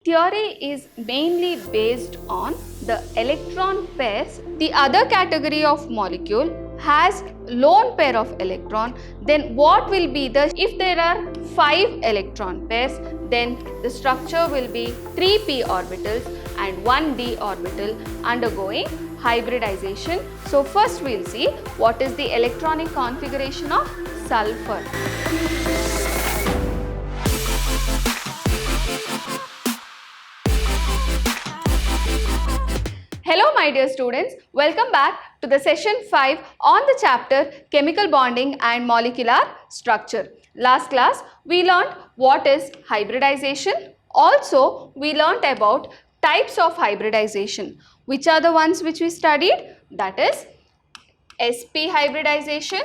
Theory is mainly based on the electron pairs. The other category of molecule has lone pair of electron. Then what will be the, if there are 5 electron pairs, then the structure will be 3 p orbitals and 1 d orbital undergoing hybridization. So first we'll see what is the electronic configuration of sulfur. Hello my dear students, welcome back to the session 5 on the chapter Chemical Bonding and Molecular Structure. Last class we learned what is hybridization. Also we learnt about types of hybridization. Which are the ones which we studied? That is sp hybridization,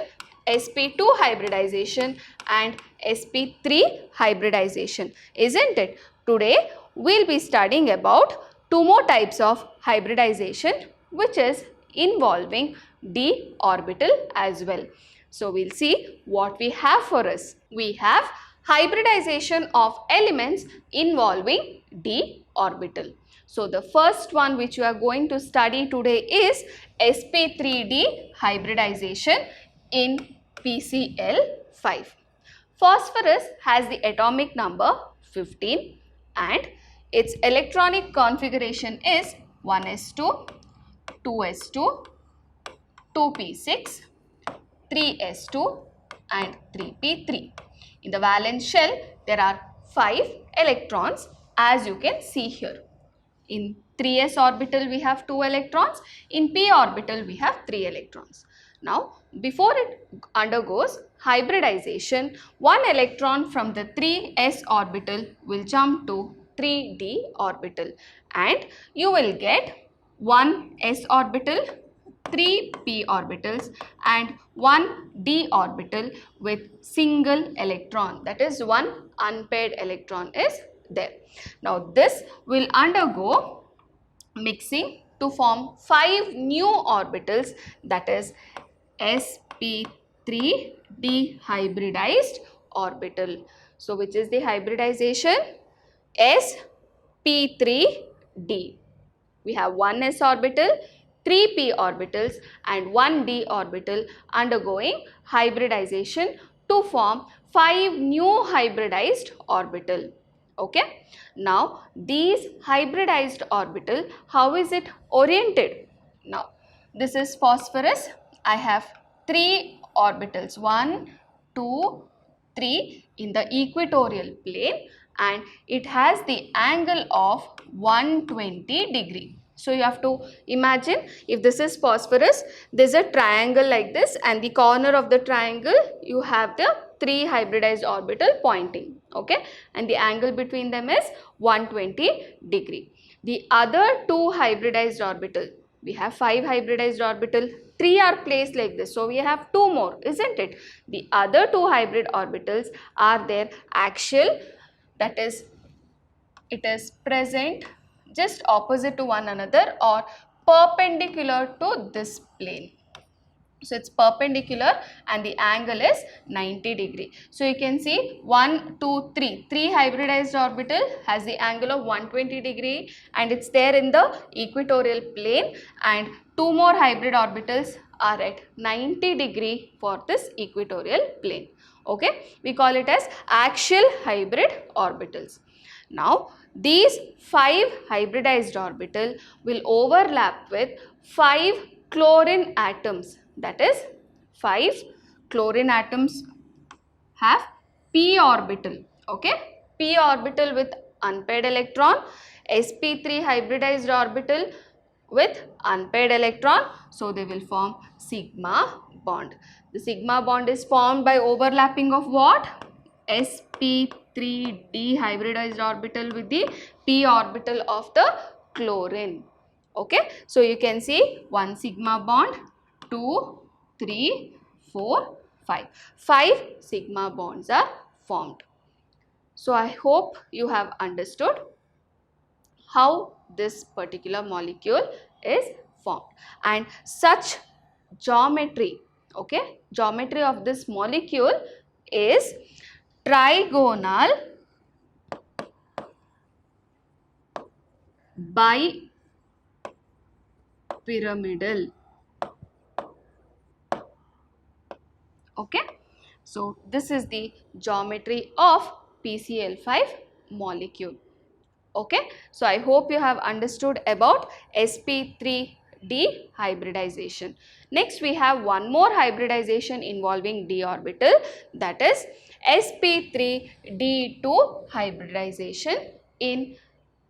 sp2 hybridization and sp3 hybridization, isn't it? Today we'll be studying about two more types of hybridization which is involving d orbital as well. So we'll see what we have for us. We have hybridization of elements involving d orbital. So the first one which you are going to study today is sp3d hybridization in PCl5. Phosphorus has the atomic number 15 and its electronic configuration is 1s2, 2s2, 2p6, 3s2 and 3p3. In the valence shell there are 5 electrons as you can see here. In 3s orbital we have 2 electrons, in p orbital we have 3 electrons. Now before it undergoes hybridization, one electron from the 3s orbital will jump to 3d orbital and you will get 1 s orbital, 3 p orbitals and 1 d orbital with single electron, that is one unpaired electron is there. Now this will undergo mixing to form 5 new orbitals, that is sp3 dehybridized orbital. So which is the hybridization? sp3d. We have 1 s orbital, 3 p orbitals and 1 d orbital undergoing hybridization to form 5 new hybridized orbital. Okay. Now these hybridized orbital, how is it oriented? Now this is phosphorus. I have 3 orbitals, 1, 2, 3 in the equatorial plane and it has the angle of 120 degree. So you have to imagine, if this is phosphorus, there is a triangle like this and the corner of the triangle you have the 3 hybridized orbital pointing, okay, and the angle between them is 120 degree. The other 2 hybridized orbital, we have 5 hybridized orbital, 3 are placed like this, so we have 2 more, isn't it? The other 2 hybrid orbitals are their axial, that is it is present just opposite to one another or perpendicular to this plane. So it's perpendicular and the angle is 90 degree. So you can see 1, 2, 3. 3 hybridized orbital has the angle of 120 degree and it's there in the equatorial plane, and 2 more hybrid orbitals are at 90 degree for this equatorial plane. Okay, we call it as axial hybrid orbitals. Now these 5 hybridized orbital will overlap with 5 chlorine atoms, that is 5 chlorine atoms have p orbital, okay, p orbital with unpaired electron, sp3 hybridized orbital with unpaired electron, so they will form sigma bond. The sigma bond is formed by overlapping of what? sp3 dehybridized orbital with the p orbital of the chlorine. Okay, so you can see 1 sigma bond, 2, 3, 4, 5. 5 sigma bonds are formed. So I hope you have understood how this particular molecule is formed, and such geometry, okay, geometry of this molecule is trigonal bipyramidal. Okay, so this is the geometry of PCl5 molecule. Okay, so I hope you have understood about sp3d hybridization. Next we have one more hybridization involving d orbital, that is sp3d2 hybridization in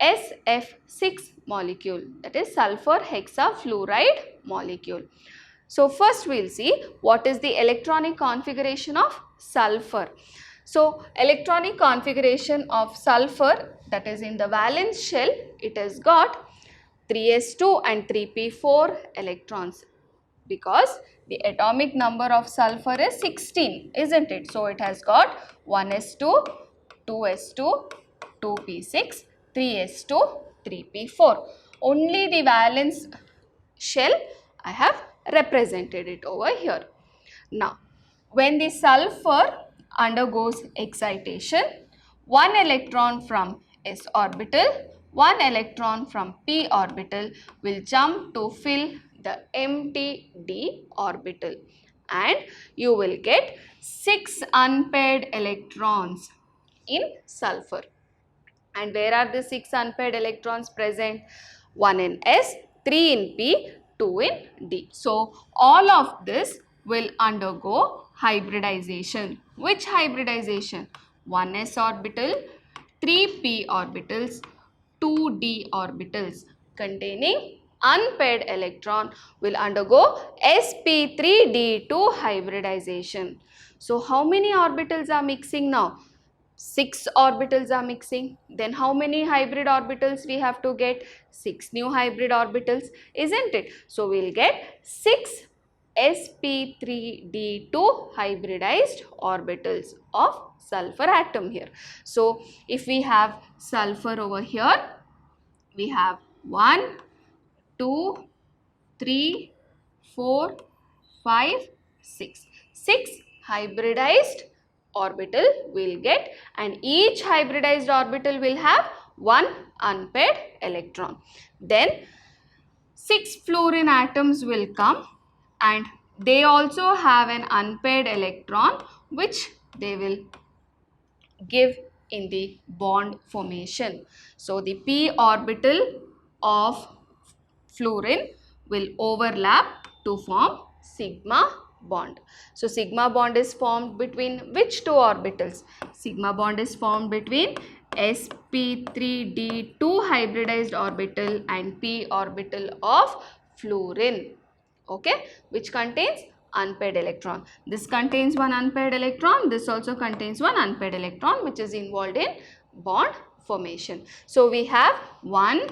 SF6 molecule, that is sulfur hexafluoride molecule. So first we will see what is the electronic configuration of sulfur. So electronic configuration of sulfur, that is in the valence shell, it has got 3s2 and 3p4 electrons, because the atomic number of sulfur is 16, isn't it? So it has got 1s2, 2s2, 2p6, 3s2, 3p4. Only the valence shell I have represented it over here. Now, when the sulfur undergoes excitation, one electron from s orbital, one electron from p orbital will jump to fill the empty d orbital, and you will get 6 unpaired electrons in sulfur. And where are the 6 unpaired electrons present? 1 in S, 3 in P, 2 in D. So, all of this will undergo hybridization. Which hybridization? 1s orbital, 3p orbitals, 2d orbitals containing unpaired electron will undergo sp3d2 hybridization. So, how many orbitals are mixing now? 6 orbitals are mixing. Then how many hybrid orbitals we have to get? 6 new hybrid orbitals, isn't it? So we'll get 6 sp3d2 hybridized orbitals of sulfur atom here. So if we have sulfur over here, we have 1, 2, 3, 4, 5, 6. 6 hybridized orbital will get, and each hybridized orbital will have one unpaired electron. Then 6 fluorine atoms will come, and they also have an unpaired electron which they will give in the bond formation. So the p orbital of fluorine will overlap to form sigma bond. So sigma bond is formed between which two orbitals? Sigma bond is formed between sp3d2 hybridized orbital and p orbital of fluorine, okay, which contains unpaired electron. This contains one unpaired electron, this also contains one unpaired electron which is involved in bond formation. So we have 1,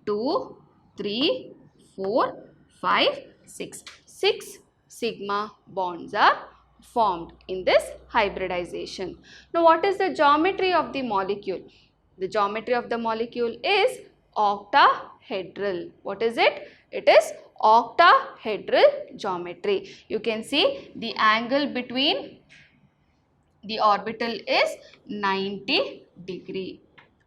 2, 3, 4, 5, 6. 6 sigma bonds are formed in this hybridization. Now what is the geometry of the molecule? The geometry of the molecule is octahedral. What is it? It is octahedral geometry. You can see the angle between the orbital is 90 degree.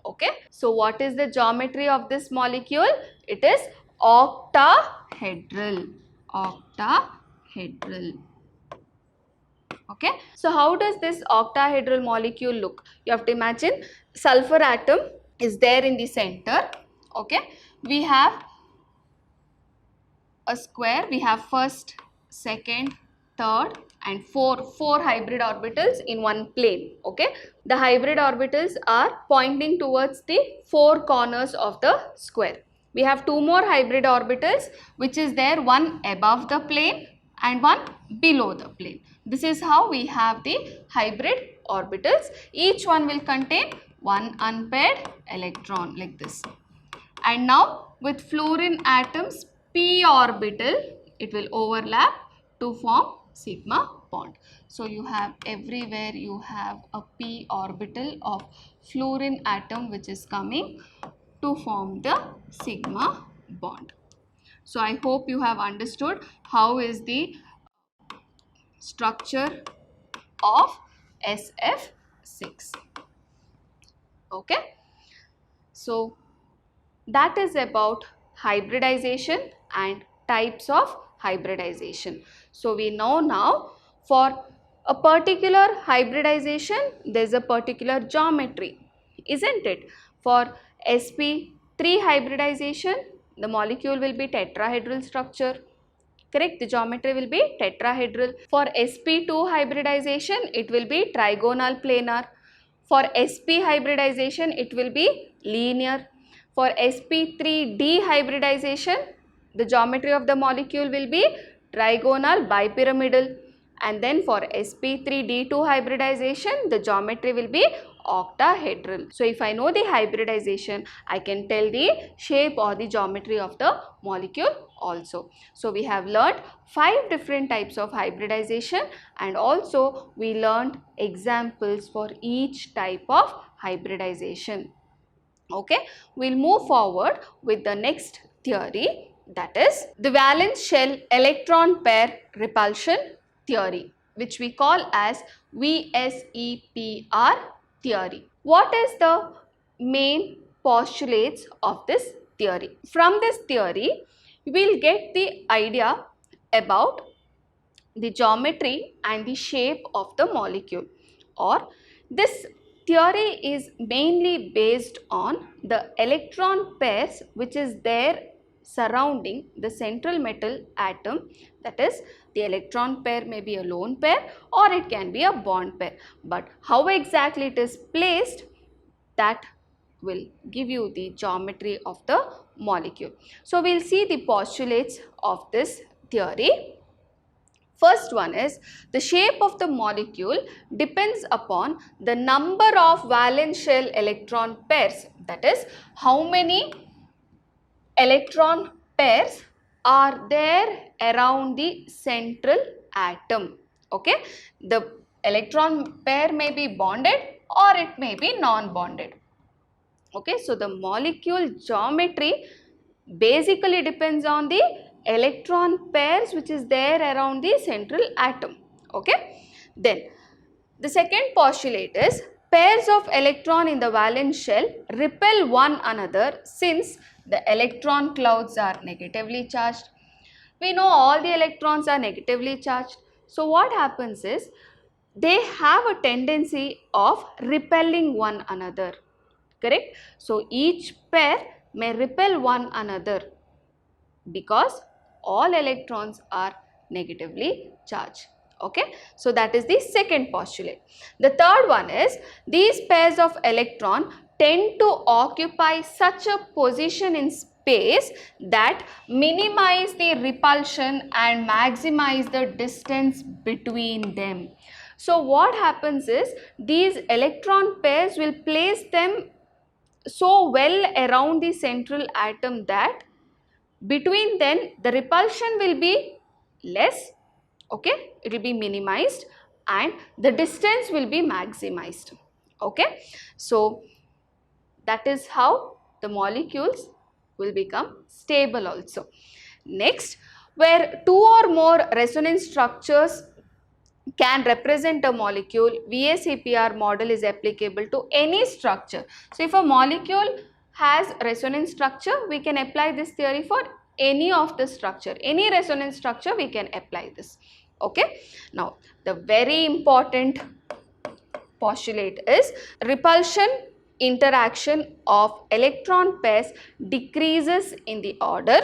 Okay. So what is the geometry of this molecule? It is octahedral. Octahedral. Okay. So how does this octahedral molecule look? You have to imagine sulfur atom is there in the center. Okay. We have a square. We have first, second, third and four hybrid orbitals in one plane. Okay. The hybrid orbitals are pointing towards the 4 corners of the square. We have 2 more hybrid orbitals which is there, one above the plane and one below the plane. This is how we have the hybrid orbitals. Each one will contain one unpaired electron like this. And now with fluorine atoms p orbital, it will overlap to form sigma bond. So you have everywhere you have a p orbital of fluorine atom which is coming to form the sigma bond. So I hope you have understood how is the structure of SF6. Okay. So that is about hybridization and types of hybridization. So we know now for a particular hybridization there is a particular geometry, isn't it? For sp3 hybridization the molecule will be tetrahedral structure. Correct, the geometry will be tetrahedral. For sp2 hybridization it will be trigonal planar. For sp hybridization it will be linear. For sp3d hybridization the geometry of the molecule will be trigonal bipyramidal, and then for sp3d2 hybridization the geometry will be octahedral. So if I know the hybridization I can tell the shape or the geometry of the molecule also. So we have learnt 5 different types of hybridization, and also we learnt examples for each type of hybridization. Okay, we'll move forward with the next theory, that is the valence shell electron pair repulsion theory, which we call as VSEPR theory. What is the main postulates of this theory? From this theory, we will get the idea about the geometry and the shape of the molecule, or this theory is mainly based on the electron pairs which is there surrounding the central metal atom. That is, the electron pair may be a lone pair or it can be a bond pair, but how exactly it is placed, that will give you the geometry of the molecule. So we will see the postulates of this theory. First one is the shape of the molecule depends upon the number of valence shell electron pairs, that is how many electron pairs are there around the central atom. Okay, the electron pair may be bonded or it may be non-bonded. Okay, so the molecule geometry basically depends on the electron pairs which is there around the central atom. Okay, then the second postulate is pairs of electron in the valence shell repel one another since the electron clouds are negatively charged. We know all the electrons are negatively charged. So what happens is they have a tendency of repelling one another. Correct? So each pair may repel one another because all electrons are negatively charged. Okay, so that is the second postulate. The third one is these pairs of electron tend to occupy such a position in space that minimize the repulsion and maximize the distance between them. So what happens is these electron pairs will place them so well around the central atom that between them the repulsion will be less. Okay, it will be minimized and the distance will be maximized. Okay, so that is how the molecules will become stable also. Next, where two or more resonance structures can represent a molecule, VSEPR model is applicable to any structure. So if a molecule has resonance structure, we can apply this theory for any of the structure, any resonance structure we can apply this. Okay, now the very important postulate is repulsion interaction of electron pairs decreases in the order,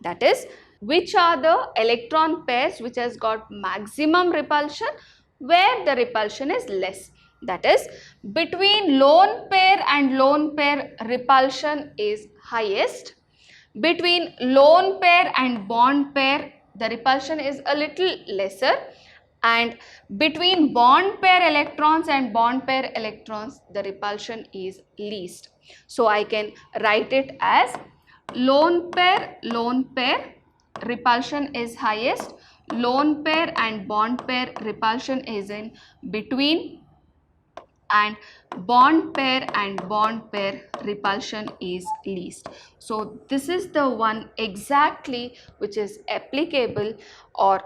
that is which are the electron pairs which has got maximum repulsion, where the repulsion is less, that is between lone pair and lone pair repulsion is highest, between lone pair and bond pair the repulsion is a little lesser, and between bond pair electrons and bond pair electrons the repulsion is least. So I can write it as lone pair repulsion is highest, lone pair and bond pair repulsion is in between, and bond pair and bond pair repulsion is least. So this is the one exactly which is applicable or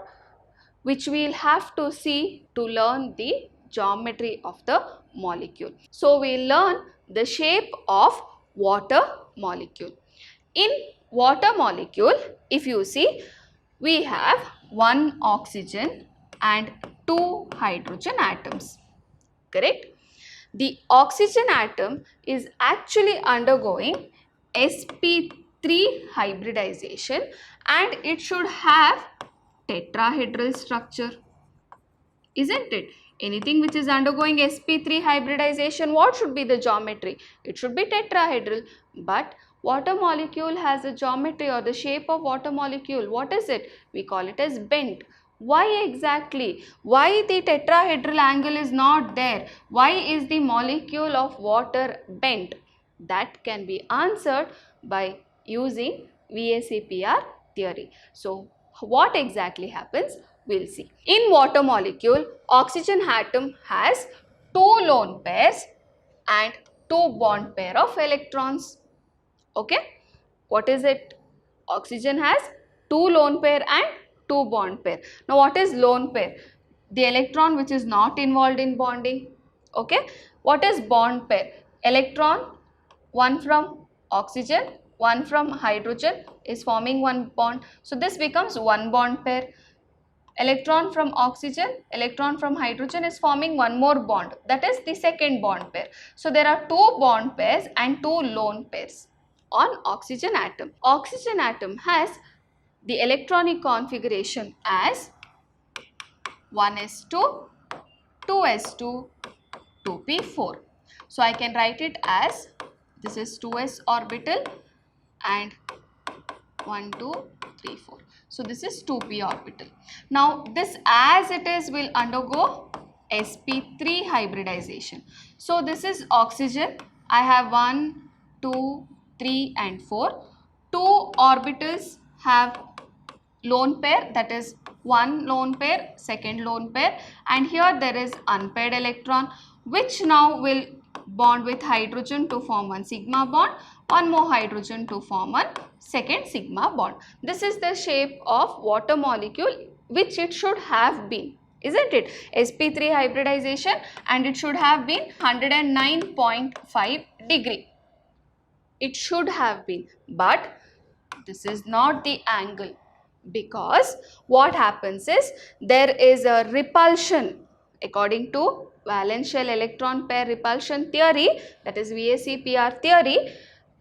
which we will have to see to learn the geometry of the molecule. So we learn the shape of water molecule. In water molecule, if you see, we have one oxygen and two hydrogen atoms, correct? The oxygen atom is actually undergoing sp3 hybridization and it should have tetrahedral structure, isn't it? Anything which is undergoing sp3 hybridization, what should be the geometry? It should be tetrahedral. But water molecule has a geometry or the shape of water molecule. What is it? We call it as bent. Why exactly? Why the tetrahedral angle is not there? Why is the molecule of water bent? That can be answered by using VSEPR theory. So, what exactly happens? We'll see. In water molecule, oxygen atom has two lone pairs and two bond pair of electrons. Okay. What is it? Oxygen has two lone pair and two bond pair. Now, what is lone pair? The electron which is not involved in bonding. Okay. What is bond pair? Electron, one from oxygen, one from hydrogen is forming one bond. So, this becomes one bond pair. Electron from oxygen, electron from hydrogen is forming one more bond. That is the second bond pair. So, there are two bond pairs and two lone pairs on oxygen atom. Oxygen atom has the electronic configuration as 1s2, 2s2, 2p4. So, I can write it as this is 2s orbital and 1, 2, 3, 4. So, this is 2p orbital. Now, this as it is will undergo sp3 hybridization. So, this is oxygen. I have 1, 2, 3 and 4. Two orbitals have lone pair, that is one lone pair, second lone pair, and here there is unpaired electron which now will bond with hydrogen to form one sigma bond, one more hydrogen to form one second sigma bond. This is the shape of water molecule which it should have been, isn't it? sp3 hybridization and it should have been 109.5 degree. It should have been, but this is not the angle, because what happens is there is a repulsion according to valence shell electron pair repulsion theory, that is VSEPR theory.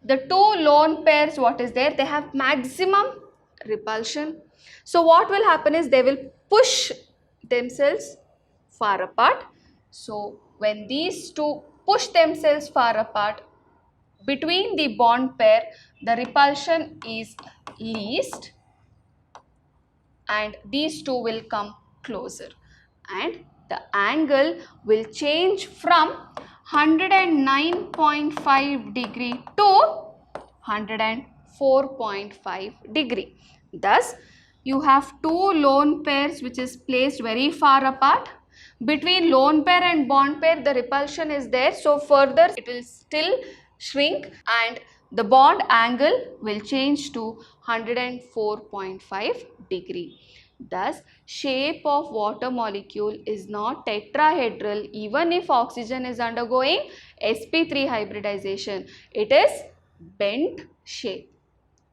The two lone pairs, what is there? They have maximum repulsion. So what will happen is they will push themselves far apart. So when these two push themselves far apart, between the bond pair the repulsion is least and these two will come closer and the angle will change from 109.5 degree to 104.5 degree. Thus, you have two lone pairs which is placed very far apart. Between lone pair and bond pair the repulsion is there, so further it will still shrink and the bond angle will change to 104.5 degree. Thus, shape of water molecule is not tetrahedral even if oxygen is undergoing sp3 hybridization. It is bent shape.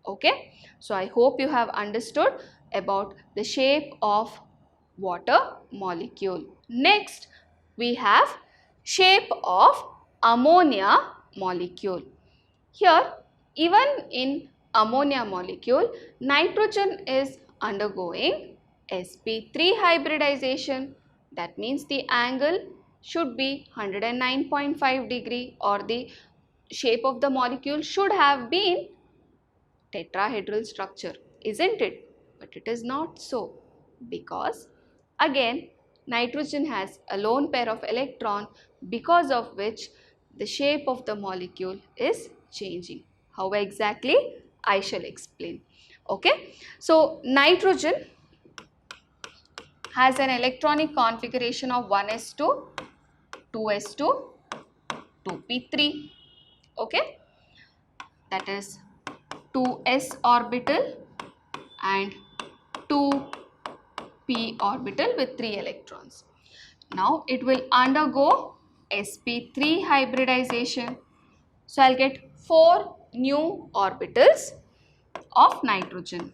Okay. So, I hope you have understood about the shape of water molecule. Next, we have shape of ammonia molecule. Here, even in ammonia molecule, nitrogen is undergoing sp3 hybridization. That means the angle should be 109.5 degree or the shape of the molecule should have been tetrahedral structure, isn't it? But it is not so, because again nitrogen has a lone pair of electron, because of which the shape of the molecule is changing. How exactly? I shall explain. Okay. So, nitrogen has an electronic configuration of 1s2, 2s2, 2p3. Okay. That is 2s orbital and 2p orbital with 3 electrons. Now, it will undergo sp3 hybridization. So, I will get 4 new orbitals of nitrogen.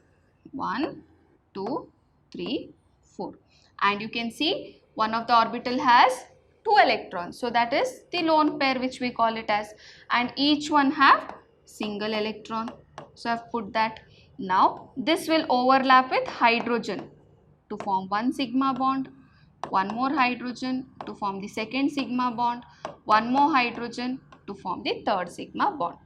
1, 2, 3, 4. And you can see one of the orbital has 2 electrons. So that is the lone pair, which we call it as, and each one have single electron. So I have put that. Now this will overlap with hydrogen to form one sigma bond, one more hydrogen to form the second sigma bond, one more hydrogen to form the third sigma bond.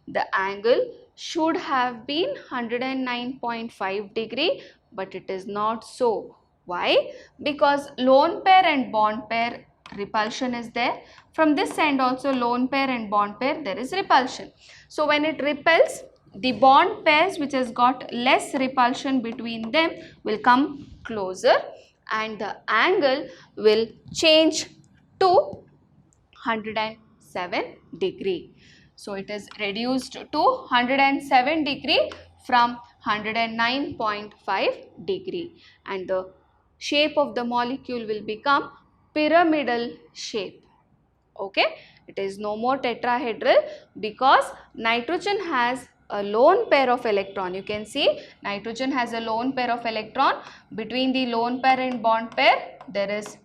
The angle should have been 109.5 degree, but it is not so. Why? Because lone pair and bond pair repulsion is there. From this end also lone pair and bond pair there is repulsion. So when it repels, the bond pairs which has got less repulsion between them will come closer and the angle will change to 107 degree. So it is reduced to 107 degree from 109.5 degree, and the shape of the molecule will become pyramidal shape. Okay, it is no more tetrahedral because nitrogen has a lone pair of electron. You can see nitrogen has a lone pair of electron. Between the lone pair and bond pair there is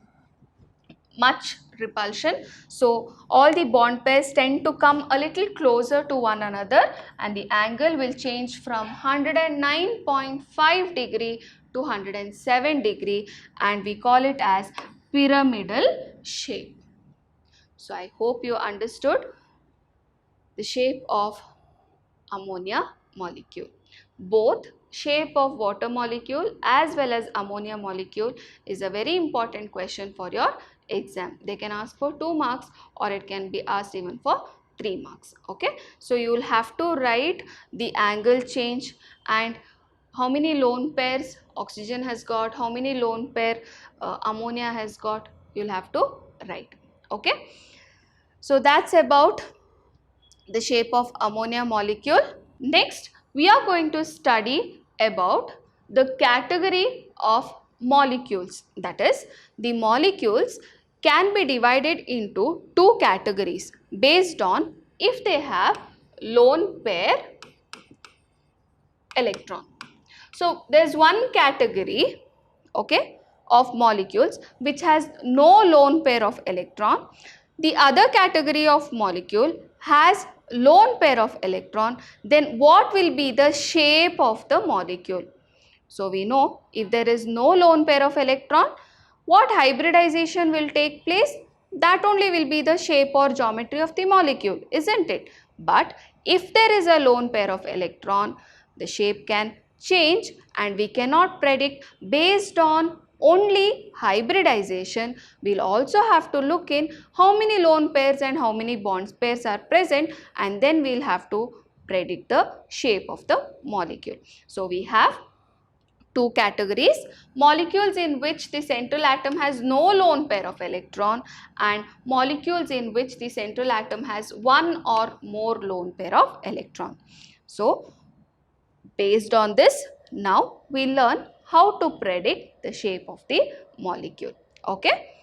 much repulsion. So all the bond pairs tend to come a little closer to one another and the angle will change from 109.5 degree to 107 degree, and we call it as pyramidal shape. So I hope you understood the shape of ammonia molecule. Both shape of water molecule as well as ammonia molecule is a very important question for your exam. They can ask for 2 marks or it can be asked even for 3 marks. Okay, so you will have to write the angle change and how many lone pairs oxygen has got, how many lone pair ammonia has got, you will have to write. Okay, so that's about the shape of ammonia molecule. Next, we are going to study about the category of molecules. That is, the molecules can be divided into 2 categories based on if they have lone pair electron. So, there is one category, okay, of molecules which has no lone pair of electron. The other category of molecule has lone pair of electron. Then what will be the shape of the molecule? So we know if there is no lone pair of electron, what hybridization will take place? That only will be the shape or geometry of the molecule, isn't it? But if there is a lone pair of electron, the shape can change and we cannot predict based on only hybridization. We'll also have to look in how many lone pairs and how many bonds pairs are present, and then we'll have to predict the shape of the molecule. So we have 2 categories: molecules in which the central atom has no lone pair of electron and molecules in which the central atom has one or more lone pair of electron. So based on this, now we learn how to predict the shape of the molecule. Okay.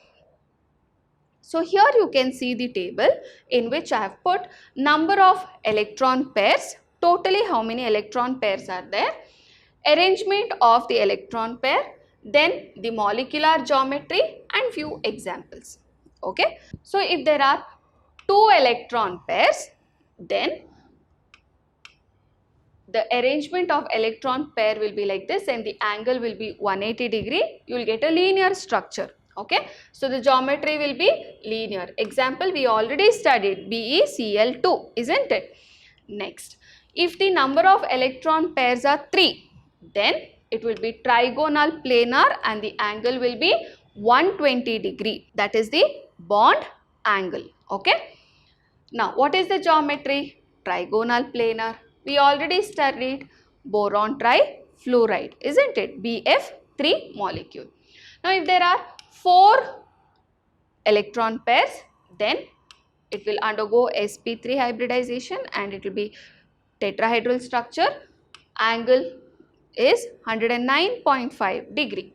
So here you can see the table in which I have put number of electron pairs, totally how many electron pairs are there, arrangement of the electron pair, then the molecular geometry and few examples. Okay. So if there are 2 electron pairs, then the arrangement of electron pair will be like this and the angle will be 180 degree. You will get a linear structure. Okay. So the geometry will be linear. Example we already studied, BeCl2, isn't it? Next, if the number of electron pairs are 3, then it will be trigonal planar and the angle will be 120 degree. That is the bond angle. Okay. Now what is the geometry? Trigonal planar. We already studied boron trifluoride, isn't it? BF3 molecule. Now if there are 4 electron pairs, then it will undergo sp3 hybridization and it will be tetrahedral structure. Angle is 109.5 degree.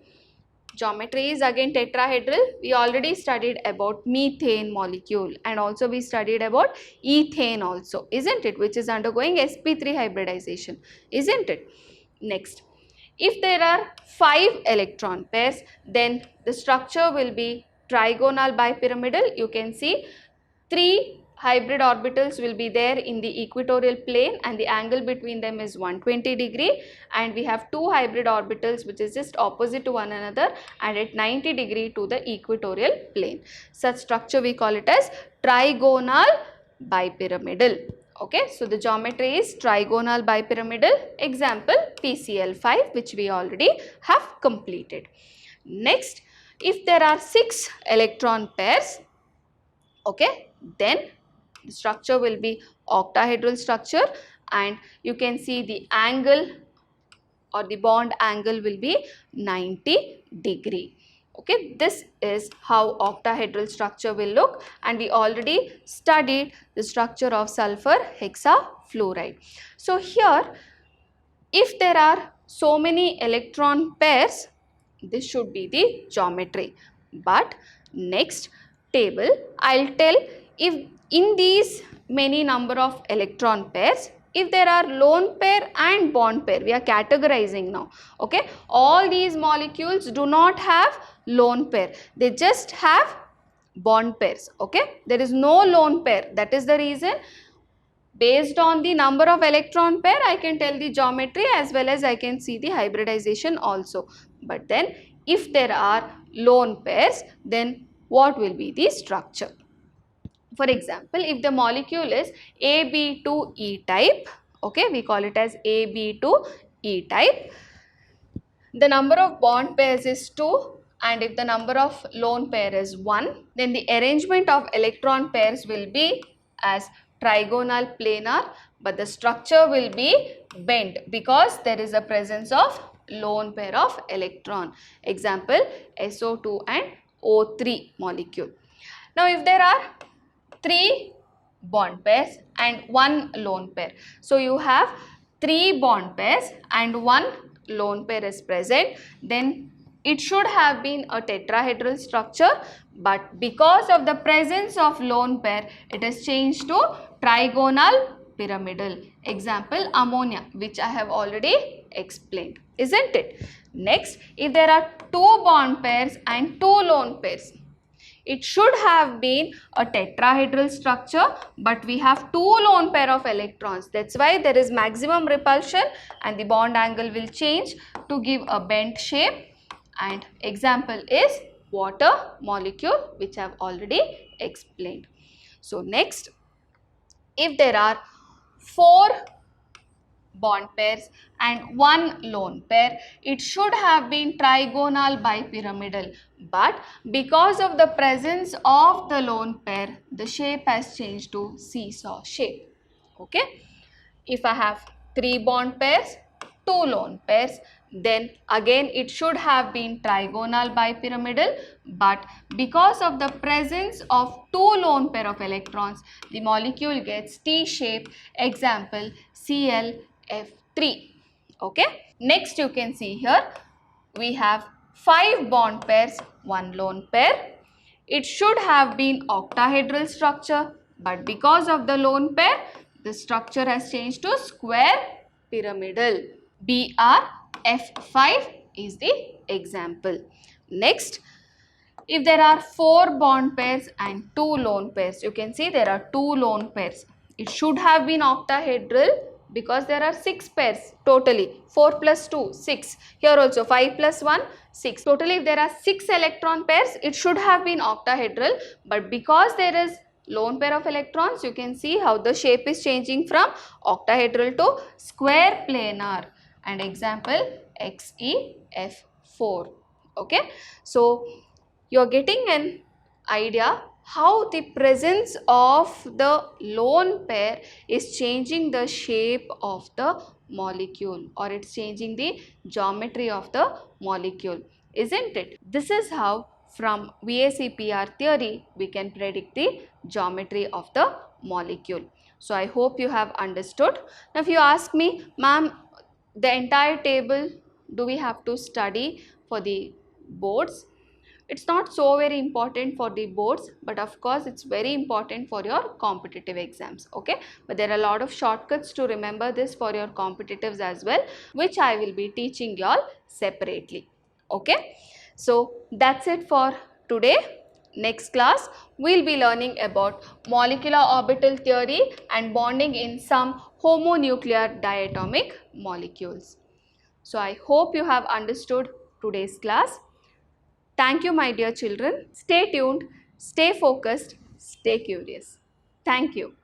Geometry is again tetrahedral. We already studied about methane molecule, and also we studied about ethane also, isn't it, which is undergoing sp3 hybridization, isn't it? Next, if there are 5 electron pairs, then the structure will be trigonal bipyramidal. You can see 3 hybrid orbitals will be there in the equatorial plane, and the angle between them is 120 degree, and we have 2 hybrid orbitals which is just opposite to one another and at 90 degree to the equatorial plane. Such structure we call it as trigonal bipyramidal. Okay, so the geometry is trigonal bipyramidal. Example PCl5, which we already have completed. Next, if there are 6 electron pairs, okay, then the structure will be octahedral structure, and you can see the angle or the bond angle will be 90 degree. Okay, this is how octahedral structure will look, and we already studied the structure of sulfur hexafluoride. So here, if there are so many electron pairs, this should be the geometry. But next table, I'll tell if in these many number of electron pairs, if there are lone pair and bond pair, we are categorizing now. Okay, all these molecules do not have lone pair, they just have bond pairs. Okay, there is no lone pair. That is the reason, based on the number of electron pair, I can tell the geometry as well as I can see the hybridization also. But then if there are lone pairs, then what will be the structure? For example, if the molecule is AB2E type, okay, we call it as AB2E type, the number of bond pairs is 2, and if the number of lone pair is 1, then the arrangement of electron pairs will be as trigonal planar, but the structure will be bent because there is a presence of lone pair of electron. Example SO2 and O3 molecule. Now if there are 3 bond pairs and 1 lone pair, so you have 3 bond pairs and 1 lone pair is present, then it should have been a tetrahedral structure, but because of the presence of lone pair, it has changed to trigonal pyramidal. Example ammonia, which I have already explained, isn't it? Next, if there are 2 bond pairs and 2 lone pairs, it should have been a tetrahedral structure, but we have 2 lone pair of electrons. That's why there is maximum repulsion and the bond angle will change to give a bent shape. And example is water molecule, which I have already explained. So next, if there are 4 bond pairs and 1 lone pair, it should have been trigonal bipyramidal, but because of the presence of the lone pair, the shape has changed to seesaw shape. Okay, if I have 3 bond pairs, 2 lone pairs, then again it should have been trigonal bipyramidal, but because of the presence of 2 lone pair of electrons, the molecule gets T shape. Example ClF3. Okay, next you can see here we have 5 bond pairs, 1 lone pair. It should have been octahedral structure, but because of the lone pair, the structure has changed to square pyramidal. BrF5 is the example. Next, if there are 4 bond pairs and 2 lone pairs, you can see there are 2 lone pairs. It should have been octahedral because there are 6 pairs totally. 4 plus 2, 6. Here also 5 plus 1, 6. Totally if there are 6 electron pairs, it should have been octahedral, but because there is lone pair of electrons, you can see how the shape is changing from octahedral to square planar. And example XeF4. Okay, so you are getting an idea how the presence of the lone pair is changing the shape of the molecule, or it's changing the geometry of the molecule, isn't it? This is how from VACPR theory we can predict the geometry of the molecule. So I hope you have understood. Now if you ask me, ma'am, the entire table do we have to study for the boards. It's not so very important for the boards, but of course it's very important for your competitive exams, okay? But there are a lot of shortcuts to remember this for your competitives as well, which I will be teaching you all separately, okay? So that's it for today. Next class, we'll be learning about molecular orbital theory and bonding in some homonuclear diatomic molecules. So I hope you have understood today's class. Thank you, my dear children. Stay tuned, stay focused, stay curious. Thank you.